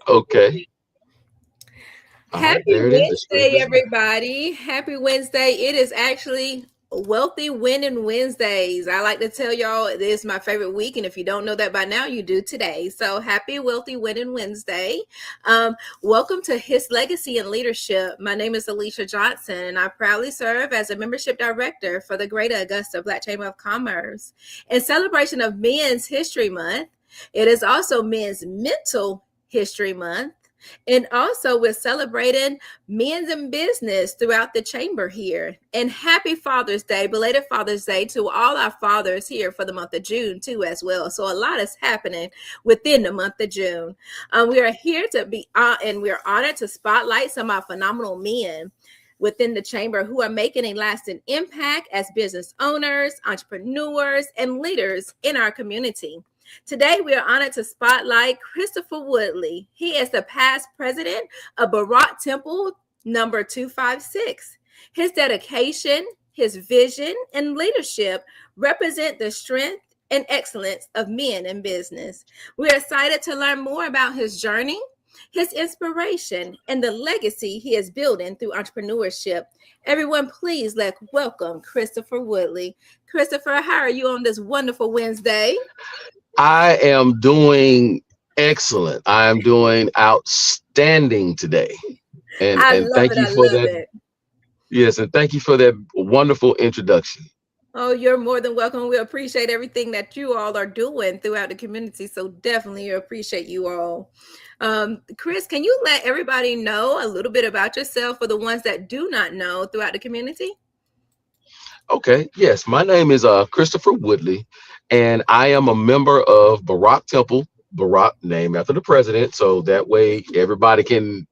Okay. All right, Happy there it is. The screen Wednesday, is there. everybody. Happy Wednesday. It is actually Wealthy Winning Wednesdays. I like to tell y'all it is my favorite week. And if you don't know that by now, you do today. So happy Wealthy Winning Wednesday. Welcome to His Legacy and Leadership. My name is Alicia Johnson, and I proudly serve as a membership director for the Greater Augusta Black Chamber of Commerce. In celebration of Men's History Month, it is also Men's Mental History Month. And also, we're celebrating men's in business throughout the chamber here. And happy Father's Day, belated Father's Day to all our fathers here for the month of June, too, as well. So, a lot is happening within the month of June. We are here to be, and we're honored to spotlight some of our phenomenal men within the chamber who are making a lasting impact as business owners, entrepreneurs, and leaders in our community. Today, we are honored to spotlight Christopher Woodley. He is the past president of Barak Temple number 256. His dedication, his vision, and leadership represent the strength and excellence of men in business. We are excited to learn more about his journey, his inspiration, and the legacy he is building through entrepreneurship. Everyone, please let's welcome Christopher Woodley. Christopher, how are you on this wonderful Wednesday? I am doing excellent. I am doing outstanding today. And I and love thank it. you I for love that. it. Yes, and thank you for that wonderful introduction. Oh, you're more than welcome. We appreciate everything that you all are doing throughout the community. So definitely appreciate you all. Chris, can you let everybody know a little bit about yourself for the ones that do not know throughout the community? Okay, yes, my name is Christopher Woodley, and I am a member of Barak Temple. Barak, named after the president, so that way everybody can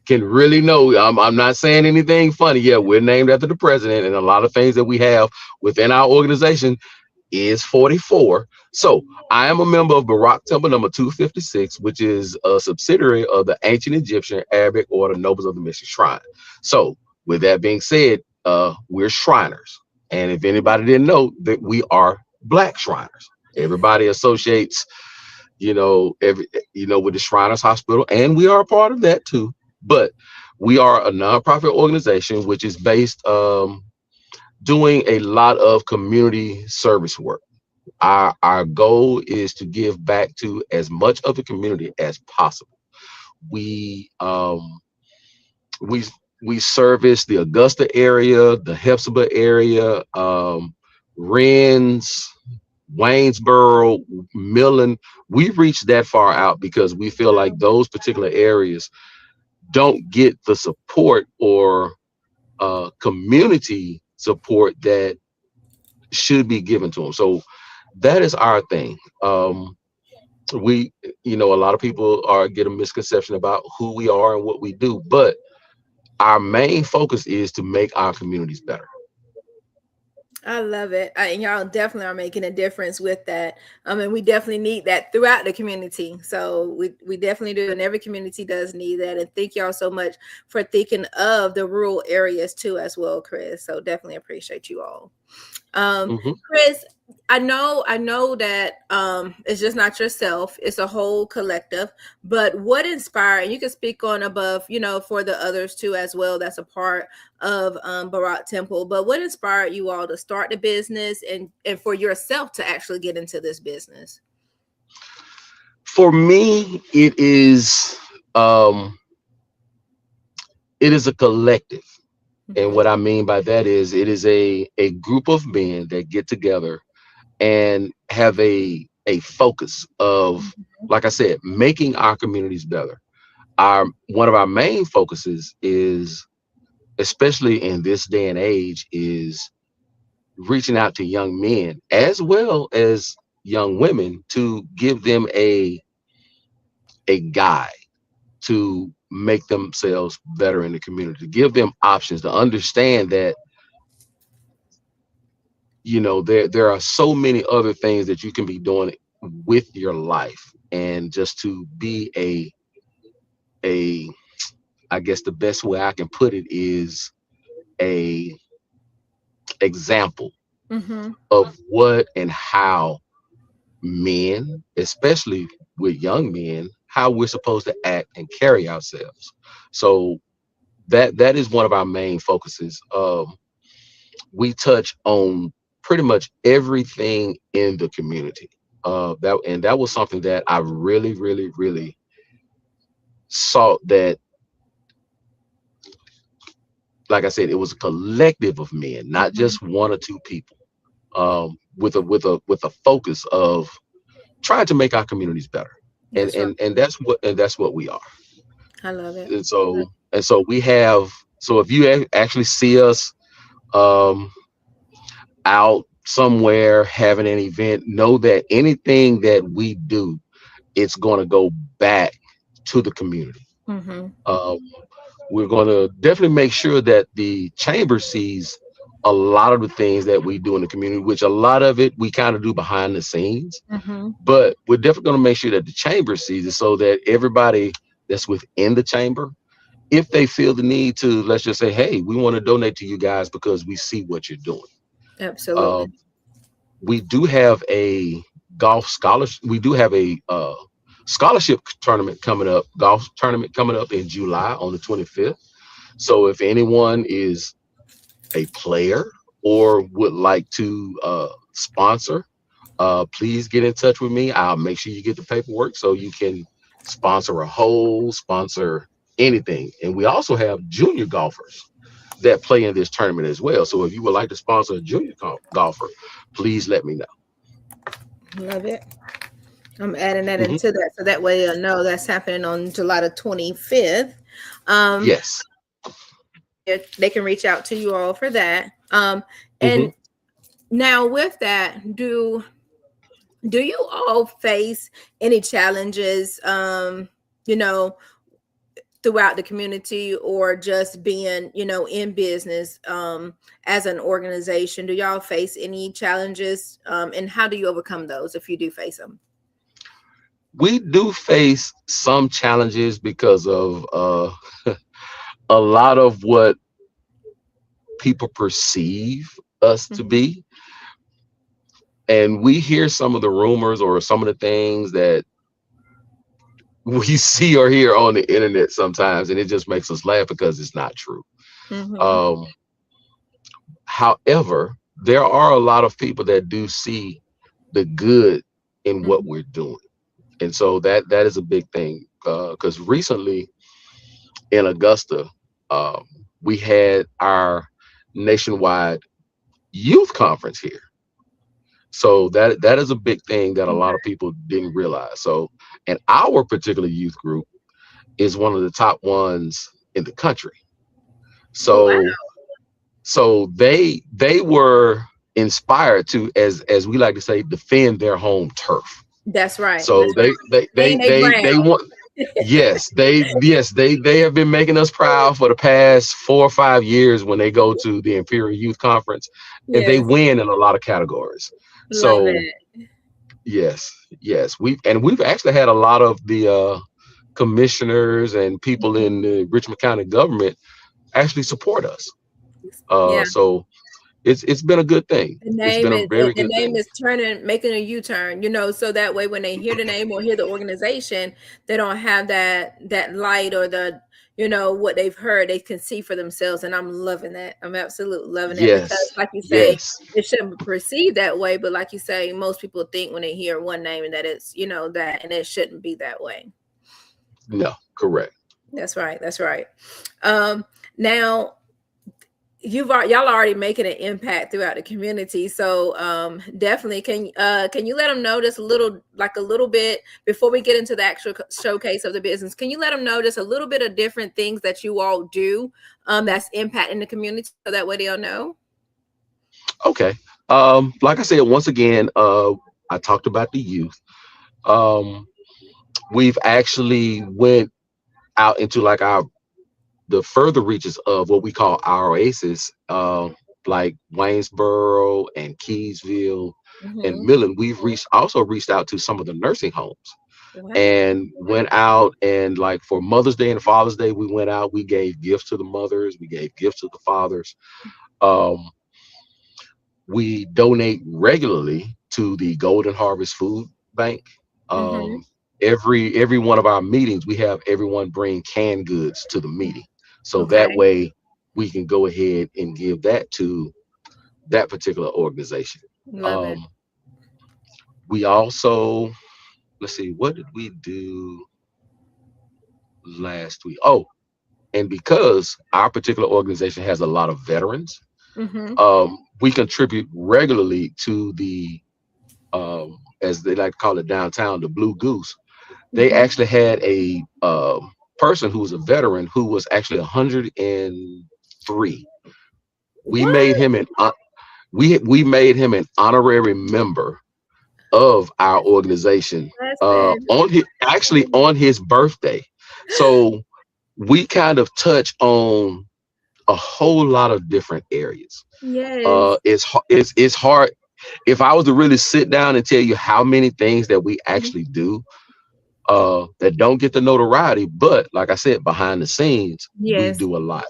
really know I'm not saying anything funny. Yeah, we're named after the president, and a lot of things that we have within our organization is 44. So I am a member of Barak Temple number 256, which is a subsidiary of the ancient Egyptian Arabic Order Nobles of the Mystic Shrine. So with that being said, we're Shriners. And if anybody didn't know that we are Black Shriners, everybody associates, with the Shriners Hospital, and we are a part of that too. But we are a nonprofit organization which is based doing a lot of community service work. Our goal is to give back to as much of the community as possible. We we we service the Augusta area, the Hepzibah area, Rennes, Waynesboro, Millen. We reach that far out because we feel like those particular areas don't get the support or community support that should be given to them. So that is our thing. We, a lot of people are get a misconception about who we are and what we do, but our main focus is to make our communities better. I love it. And y'all definitely are making a difference with that. And we definitely need that throughout the community. So we definitely do. And every community does need that. And thank y'all so much for thinking of the rural areas too, as well, Chris. So definitely appreciate you all. Hmm. Chris, I know that it's just not yourself, it's a whole collective. But what inspired, and you can speak on above, for the others too as well, that's a part of Barak Temple. But what inspired you all to start the business and for yourself to actually get into this business? For me, um, it is a collective, and Mhm. what I mean by that is it is a group of men that get together and have a focus of, like I said, making our communities better. Our One of our main focuses is, especially in this day and age, is reaching out to young men as well as young women to give them a guide to make themselves better in the community, to give them options, to understand that there are so many other things that you can be doing with your life, and just to be a I guess the best way I can put it is a example Mhm. of what and how men, especially with young men, how we're supposed to act and carry ourselves. So that is one of our main focuses. We touch on pretty much everything in the community. That was something that I really, really, really sought, that, like I said, it was a collective of men, not Mhm. just one or two people, with a focus of trying to make our communities better. And That's right. and and that's what we are. I love it. And so we have, so if you actually see us um out somewhere having an event, know that anything that we do, it's going to go back to the community. Mm-hmm. Um, we're going to definitely make sure that the chamber sees a lot of the things that we do in the community, which a lot of it we kind of do behind the scenes. Mm-hmm. But we're definitely going to make sure that the chamber sees it, so that everybody that's within the chamber, if they feel the need to, let's just say, hey, we want to donate to you guys because we see what you're doing. Absolutely. Um, we do have a golf scholarship. We do have a scholarship golf tournament coming up in July on the 25th. So if anyone is a player or would like to sponsor, please get in touch with me. I'll make sure you get the paperwork so you can sponsor a hole, sponsor anything. And we also have junior golfers that play in this tournament as well. So if you would like to sponsor a junior golfer, please let me know. Love it. I'm adding that Mhm. into that so that way they'll know that's happening on July the 25th. Um, Yes. they can reach out to you all for that. Hmm. And now with that, do you all face any challenges, you know, throughout the community, or just being, in business, as an organization? Do y'all face any challenges, and how do you overcome those if you do face them? We do face some challenges because of a lot of what people perceive us to Mhm. be. And we hear some of the rumors or some of the things that we see or hear on the internet sometimes, and it just makes us laugh because it's not true. Mhm. Um, However, there are a lot of people that do see the good in what Mhm. we're doing, and so that is a big thing. Because recently in Augusta, um, we had our nationwide youth conference here. So that is a big thing that a lot of people didn't realize. So, and our particular youth group is one of the top ones in the country. Oh wow. So they were inspired to, as we like to say, defend their home turf. That's right. So That's right. Laying their they ground. want, they have been making us proud for the past 4 or 5 years when they go to the Imperial Youth Conference, and they Yes. win in a lot of categories. Love So it. yes, yes, we've actually had a lot of the commissioners and people Mhm. in the Richmond County government actually support us. Yeah. So it's been a good thing. The It's name been a is very the good name thing. is turning, making a U-turn, so that way when they hear the name or hear the organization, they don't have that light, or what they've heard, they can see for themselves. And I'm loving that. I'm absolutely loving that, because Yes, like you say, yes, it shouldn't be perceived that way, but like you say, most people think when they hear one name and that it's, that, and it shouldn't be that way. no, correct. That's right. That's right. Um, Now, y'all already making an impact throughout the community, so definitely, can you let them know just a little bit before we get into the actual showcase of the business? Can you let them know just a little bit of different things that you all do, that's impacting the community, so that way they'll know? Okay. Like I said, once again, I talked about the youth. Um, we've actually went out into like our the further reaches of what we call our oasis, like Waynesboro and Keysville and Mm-hmm. Millen. We've reached out to some of the nursing homes Wow. and went out, and like for Mother's Day and Father's Day, we went out. We gave gifts to the mothers. We gave gifts to the fathers. Um, we donate regularly to the Golden Harvest Food Bank. Mm-hmm. Um, every one of our meetings, we have everyone bring canned goods to the meeting, so that Okay. way we can go ahead and give that to that particular organization. Love it. Um, we also, let's see, what did we do last week? Oh, and because our particular organization has a lot of veterans, Mm-hmm. we contribute regularly to the, as they like to call it downtown, the Blue Goose. They Mm-hmm. actually had a person who was a veteran who was actually 103. We made What? him an we made him an honorary member of our organization Listen. on his, actually on his birthday. So we kind of touch on a whole lot of different areas. Yes. It's hard if I was to really sit down and tell you how many things that we actually do that don't get the notoriety, but like I said, behind the scenes, we Yes. do a lot.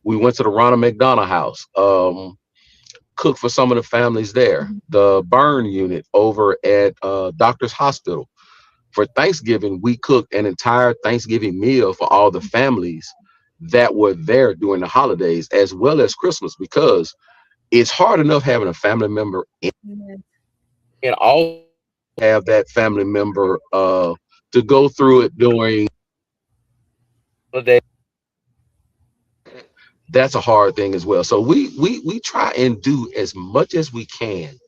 We went to the Ronald McDonough House, cooked for some of the families there. The burn unit over at Doctor's Hospital. For Thanksgiving, we cooked an entire Thanksgiving meal for all the families that were there during the holidays, as well as Christmas, because it's hard enough having a family member Yes. and all have that family member to go through it during holiday. That's a hard thing as well. So we try and do as much as we can,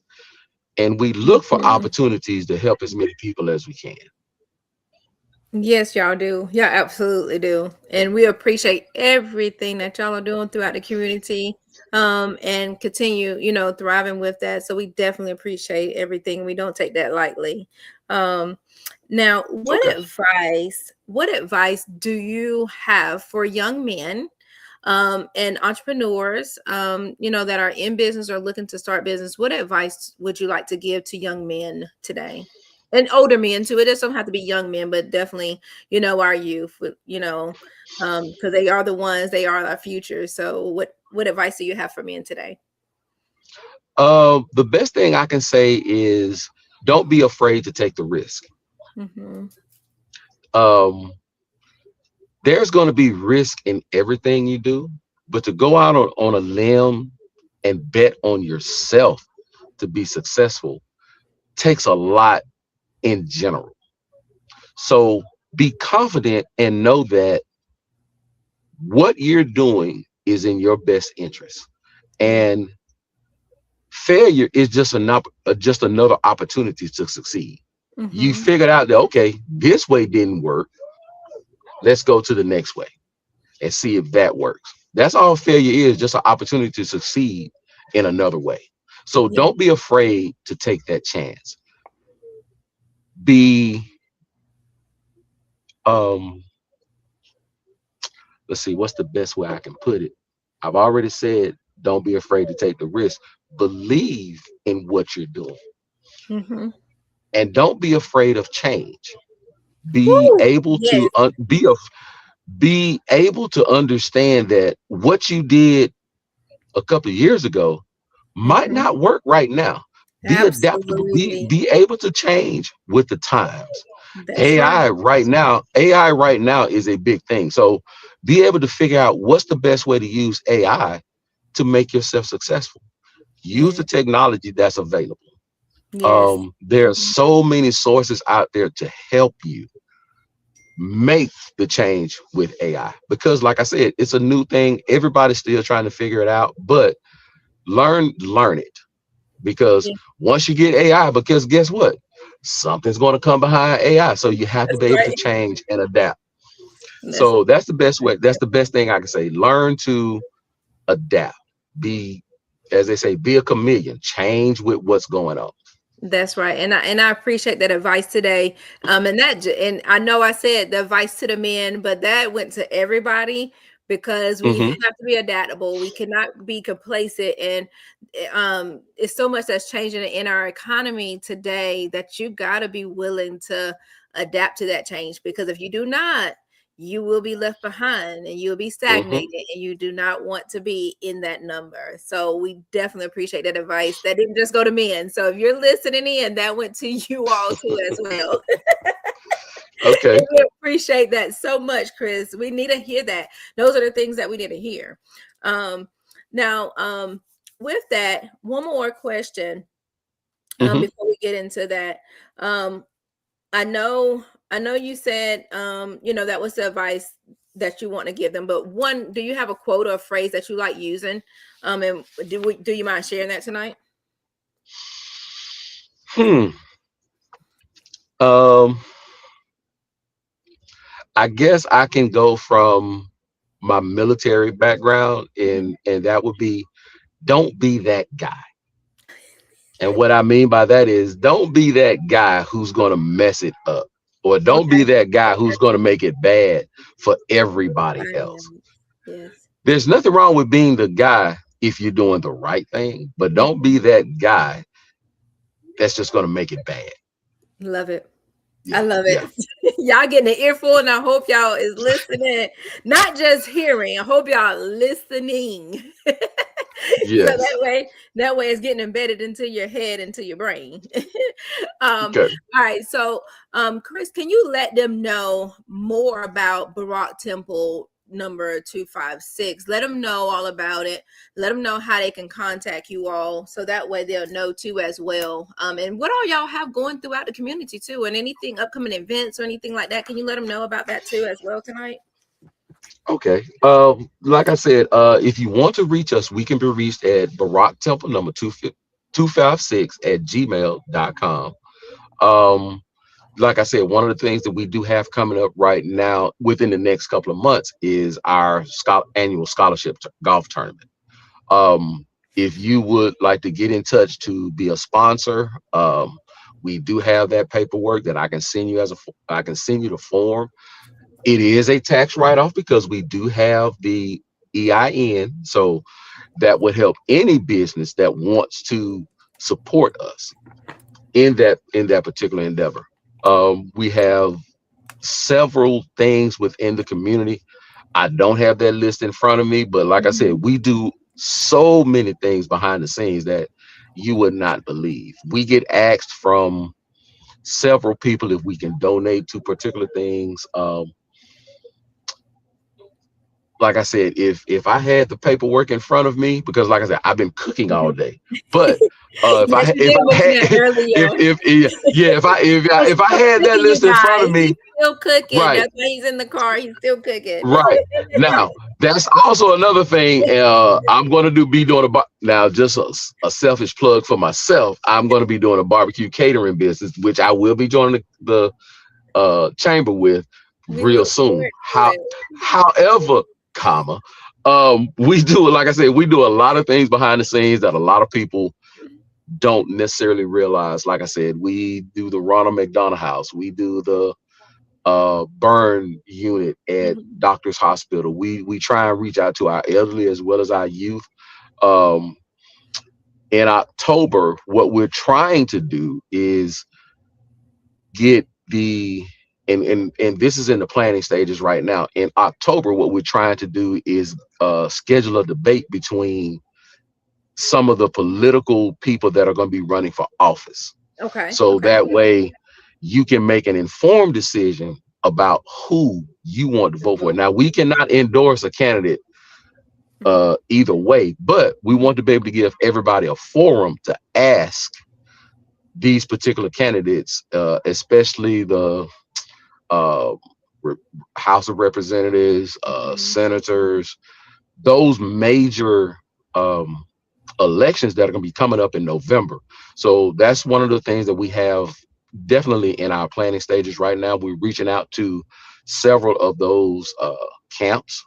and we look for Mhm. opportunities to help as many people as we can. Yes, y'all do. Y'all absolutely do. And we appreciate everything that y'all are doing throughout the community, and continue, thriving with that. So we definitely appreciate everything. We don't take that lightly. Um, now, Okay. what advice do you have for young men, and entrepreneurs, that are in business or looking to start business? What advice would you like to give to young men today? And older men too. It doesn't have to be young men, but definitely, our youth, because they are the ones, they are our future. So what advice do you have for men today? The best thing I can say is don't be afraid to take the risk. Mm-hmm. Um, there's going to be risk in everything you do, but to go out on a limb and bet on yourself to be successful takes a lot in general. So be confident and know that what you're doing is in your best interest. Yeah. And failure is just another opportunity to succeed. You Mm-hmm. figured out that okay, this way didn't work. Let's go to the next way and see if that works. That's all failure is, just an opportunity to succeed in another way. So Yeah. don't be afraid to take that chance. Be um let's see what's the best way I can put it. I've already said don't be afraid to take the risk. Believe in what you're doing Mm-hmm. and don't be afraid of change. Be Woo! able Yes. to be able to understand that what you did a couple of years ago might Mm-hmm. not work right now. Be adaptable. Be Absolutely. be able to change with the times. That's right. AI right now is a big thing. So be able to figure out what's the best way to use AI to make yourself successful. Use Yeah. the technology that's available. Yes. There are so many sources out there to help you make the change with AI because, like I said, it's a new thing. Everybody's still trying to figure it out, but learn it because Yeah. once you get AI, because guess what? Something's going to come behind AI. So you have to That's be able to right. change and adapt. That's So that's the best way. That's the best thing I can say. Learn to adapt. Be, as they say, be a chameleon. Change with what's going on. That's right. And I appreciate that advice today. And I know I said the advice to the men, but that went to everybody because we Hmm. have to be adaptable. We cannot be complacent, and it's so much that's changing in our economy today that you got to be willing to adapt to that change, because if you do not, you will be left behind and you'll be Hmm. stagnated, and you do not want to be in that number. So we definitely appreciate that advice. That didn't just go to men. So if you're listening in, that went to you all too as well. Okay. We appreciate that so much, Chris. We need to hear that. Those are the things that we need to hear. Um, now, with that, one more question Hmm. before we get into that. Um, I know, I know you said, that was the advice that you want to give them. But one, do you have a quote or a phrase that you like using? And do you mind sharing that tonight? Hmm. Um, I guess I can go from my military background, Mhm. and that would be, don't be that guy. And what I mean by that is, don't be that guy who's going to mess it up, or don't be Okay. that guy who's going to make it bad for everybody I else. am. Yes. There's nothing wrong with being the guy if you're doing the right thing, but don't be that guy that's just going to make it bad. Love it. I Yeah, love yeah, it. Y'all getting an earful, and I hope y'all is listening, not just hearing. I hope y'all listening. So yes. that way it's getting embedded into your head, into your brain. Okay. All right. So, Chris, can you let them know more about Barak Temple number 256? Let them know all about it. Let them know how they can contact you all, so that way they'll know too as well. And what all y'all have going throughout the community too, and anything upcoming events or anything like that. Can you let them know about that too as well tonight? Okay. Like I said, if you want to reach us, we can be reached at Barak Temple number 256 at gmail.com. Um, like I said, one of the things that we do have coming up right now within the next couple of months is our annual scholarship golf tournament. If you would like to get in touch to be a sponsor, we do have that paperwork that I can send you I can send you the form. It is a tax write-off because we do have the EIN, so that would help any business that wants to support us in that particular endeavor. We have several things within the community. I don't have that list in front of me, but like I said, Mhm. we do so many things behind the scenes that you would not believe. We get asked from several people if we can donate to particular things. Like I said, if I had the paperwork in front of me, because like I said, I've been cooking all Mhm. day. But Yes, you if did I mention had that earlier. if I Still had that cooking, you list in front of guys. me, He's still cooking. right, That's why he's in the car. He's still cooking. right. Now, that's also another thing. I'm going to be doing now, just a selfish plug for myself. I'm going to be doing a barbecue catering business, which I will be joining the chamber with We real look soon. forward to it. However, comma, we do, like I said, we do a lot of things behind the scenes that a lot of people don't necessarily realize. Like I said, we do the Ronald McDonough House, we do the burn unit at Mhm. Doctors Hospital. We try and reach out to our elderly as well as our youth. Um, in October, what we're trying to do is get the and this is in the planning stages right now. In October, what we're trying to do is schedule a debate between some of the political people that are going to be running for office, Okay. so Okay. that way you can make an informed decision about who you want to To vote for. vote Now, we cannot endorse a candidate for. Mhm. either way, but we want to be able to give everybody a forum to ask these particular candidates, especially the uh, Re- House of Representatives, Mhm. senators, those major um, elections that are going to be coming up in November. So that's one of the things that we have definitely in our planning stages right now. We're reaching out to several of those camps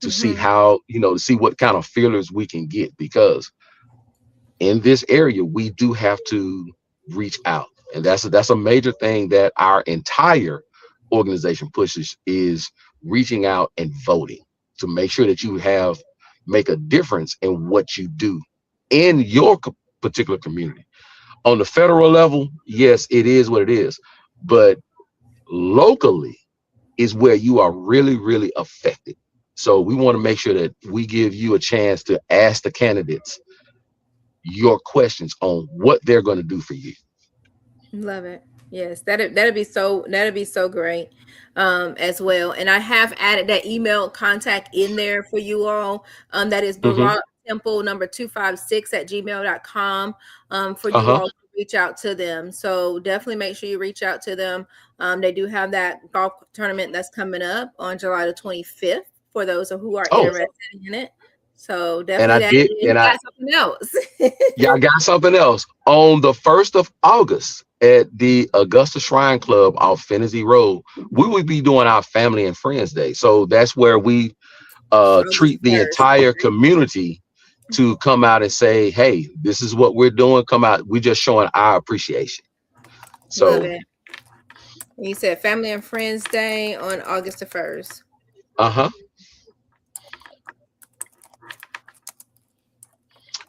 to see Mhm. how, to see what kind of feelers we can get, because in this area we do have to reach out, and that's a major thing that our entire organization pushes, is reaching out and voting to make sure that you have make a difference in what you do in your particular community. On the federal level, yes, it is what it is, but locally is where you are really, really affected. So we want to make sure that we give you a chance to ask the candidates your questions on what they're going to do for you. Love it. Yes, that'd be so great as well. And I have added that email contact in there for you all. That is Hmm. Barack Temple number 256 at gmail.com for you Uh-huh. all to reach out to them. So definitely make sure you reach out to them. They do have that golf tournament that's coming up on July the 25th for those who are Oh, interested in it. So and definitely I that. did, And and you I got something else. yeah, I got something else. On the 1st of August at the Augusta Shrine Club off Finney Road, we will be doing our Family and Friends Day. So that's where we August treat the 1st. entire community to come out and say, hey, this is what we're doing. Come out. We're just showing our appreciation. Love So, it. And you said Family and Friends Day on August the 1st. uh-huh.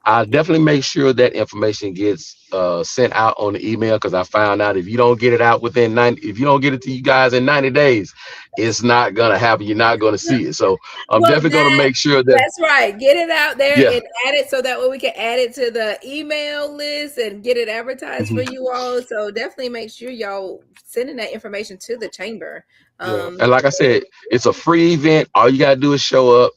I definitely make sure that information gets sent out on the email because I found out if you don't get it out within 90, if you don't get it to you guys in 90 days, it's not gonna happen. You're not gonna see it. So I'm Well, definitely gonna make sure that that's right. Get it out there yeah. and add it so that way we can add it to the email list and get it advertised for Mhm. you all. So definitely make sure y'all sending that information to the chamber. Yeah. Um, And like I said, it's a free event. All you gotta do is show up.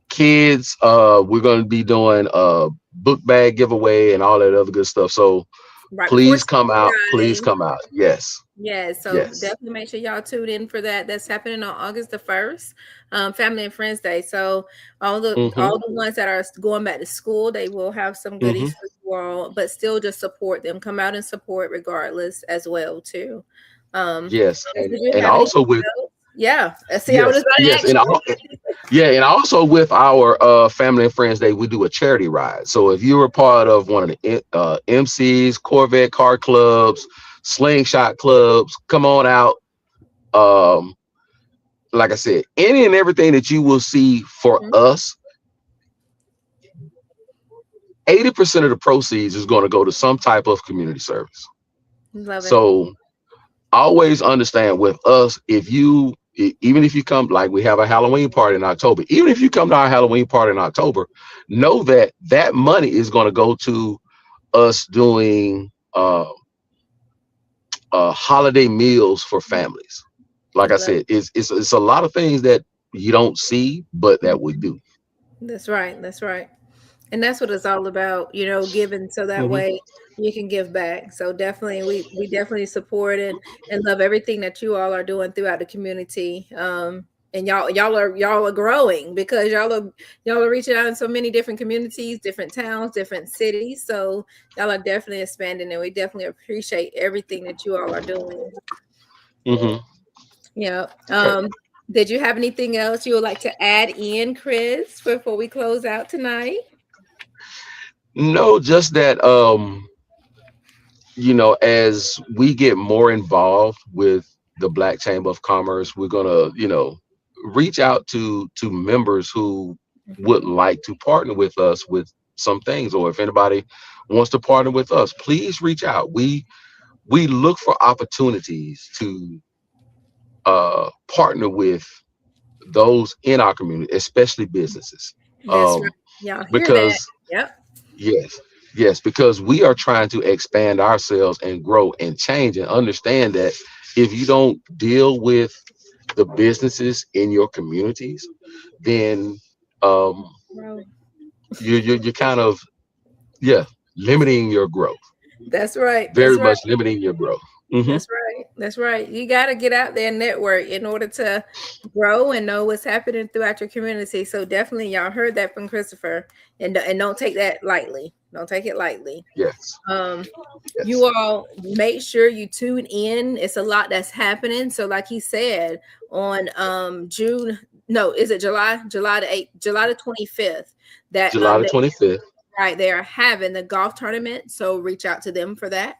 Kids, we're gonna be doing a book bag giveaway and all that other good stuff. So right before please come school out. Please guys. come out. Yes. Yeah, so Yes. definitely make sure y'all tune in for that. That's happening on August the 1st, Family and Friends Day. So Mm-hmm. all the ones that are going back to school, they will have some Mm-hmm. goodies for you all, but still just support them. Come out and support regardless as well too. Yes. Did And you and have anything also with else? Yeah. See, I was yes, just going to yes, ask you. yeah, and also with our Family and Friends Day, we do a charity ride. So if you're a part of one of the MCs, Corvette car clubs, slingshot clubs, come on out. Um, like I said, any and everything that you will see for Mhm. us, 80% of the proceeds is going to go to some type of community service. Love it. So always understand with us, if you even if you come, like we have a Halloween party in October, even if you come to our Halloween party in October, know that that money is going to go to us doing holiday meals for families. Like I Love said, it's a lot of things that you don't see but that we it. do. That's right. That's right. And that's what it's all about, giving so that Hmm. way you can give back. So definitely we definitely support and love everything that you all are doing throughout the community. And y'all are growing because y'all are reaching out in so many different communities, different towns, different cities. So y'all are definitely expanding and we definitely appreciate everything that you all are doing. Hmm. Yeah. Did you have anything else you would like to add in, Chris, before we close out tonight? No, just that as we get more involved with the Black Chamber of Commerce, we're gonna, reach out to members who would Mhm. like to partner with us with some things, or if anybody wants to partner with us, please reach out. We look for opportunities to partner with those in our community, especially businesses. That's right. Um, Y'all hear that? because Yep. yes, yes, because we are trying to expand ourselves and grow and change and understand that if you don't deal with the businesses in your communities, then um, Bro. you're kind of yeah limiting your growth, That's right. That's very right. much limiting your growth. Hmm. That's right. That's right. You got to get out there and network in order to grow and know what's happening throughout your community. So definitely, y'all heard that from Christopher, and don't take that lightly. Don't take it lightly. Yes, Um, you yes, all make sure you tune in. It's a lot that's happening. So, like he said, on June, no, is it July the 8th, July the 25th, that July the 25th. right, they are having the golf tournament, so reach out to them for that.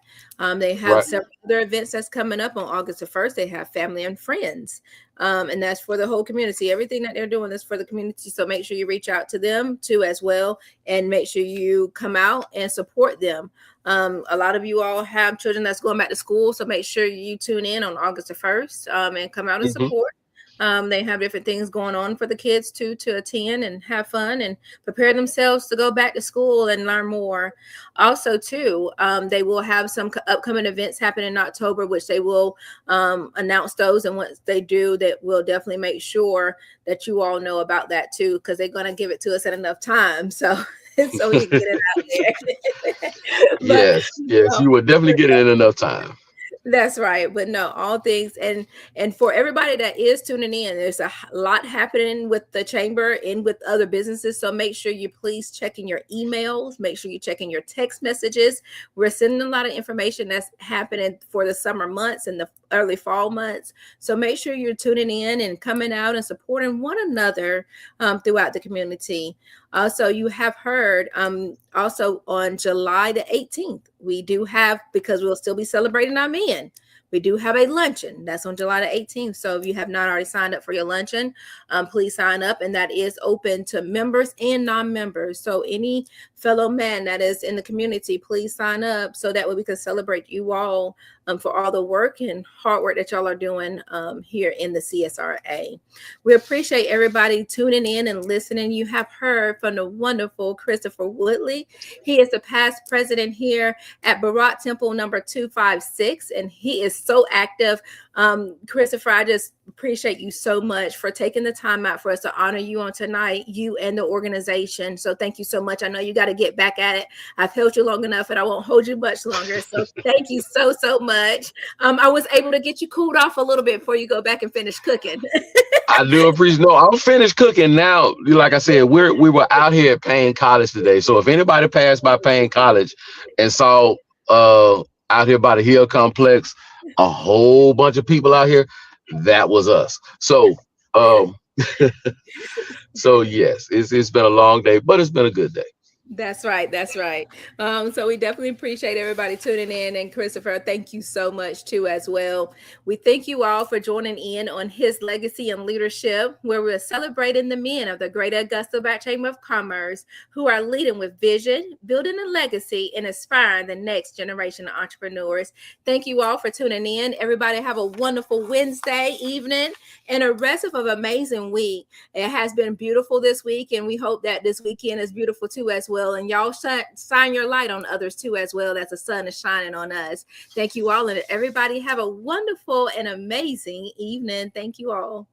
They have Right. several other events that's coming up on August the 1st. They have Family and Friends, and that's for the whole community. Everything that they're doing is for the community, so make sure you reach out to them too as well, and make sure you come out and support them. A lot of you all have children that's going back to school, so make sure you tune in on August the 1st and come out and Hmm. support. They have different things going on for the kids to attend and have fun and prepare themselves to go back to school and learn more. Also, too, they will have some upcoming events happen in October, which they will announce those. And once they do, that we'll definitely make sure that you all know about that too, because they're going to give it to us at enough time. So so we can get it out there. but Yes, yes, no, you would definitely get it in enough time. that's right. But no, all things, and for everybody that is tuning in, there's a lot happening with the chamber and with other businesses. So make sure you please check in your emails, make sure you check in your text messages. We're sending a lot of information that's happening for the summer months and the early fall months. So make sure you're tuning in and coming out and supporting one another throughout the community. Also, you have heard also on July the 18th, we do have, because we'll still be celebrating our men, we do have a luncheon. That's on July the 18th. So if you have not already signed up for your luncheon, please sign up. And that is open to members and non-members. So any fellow man that is in the community, please sign up so that way we can celebrate you all for all the work and hard work that y'all are doing here in the CSRA. We appreciate everybody tuning in and listening. You have heard from the wonderful Christopher Woodley. He is the past president here at Barak Temple number 256, and he is so active. Christopher, I just appreciate you so much for taking the time out for us to honor you on tonight, you and the organization. So thank you so much. I know you got to get back at it. I've held you long enough and I won't hold you much longer. So thank you so much. I was able to get you cooled off a little bit before you go back and finish cooking. I do appreciate. No, I'm finished cooking now. Like I said, we were out here at Payne College today. So if anybody passed by Payne College and saw out here by the Hill Complex a whole bunch of people out here, that was us. So so yes, it's been a long day, but it's been a good day. That's right. That's right. So we definitely appreciate everybody tuning in. And Christopher, thank you so much too, as well. We thank you all for joining in on his legacy and leadership, where we're celebrating the men of the Greater Augusta Black Chamber of Commerce who are leading with vision, building a legacy, and inspiring the next generation of entrepreneurs. Thank you all for tuning in. Everybody have a wonderful Wednesday evening and a rest of an amazing week. It has been beautiful this week, and we hope that this weekend is beautiful too as well. And y'all shine your light on others too as well, as the sun is shining on us. Thank you all, and everybody have a wonderful and amazing evening. Thank you all.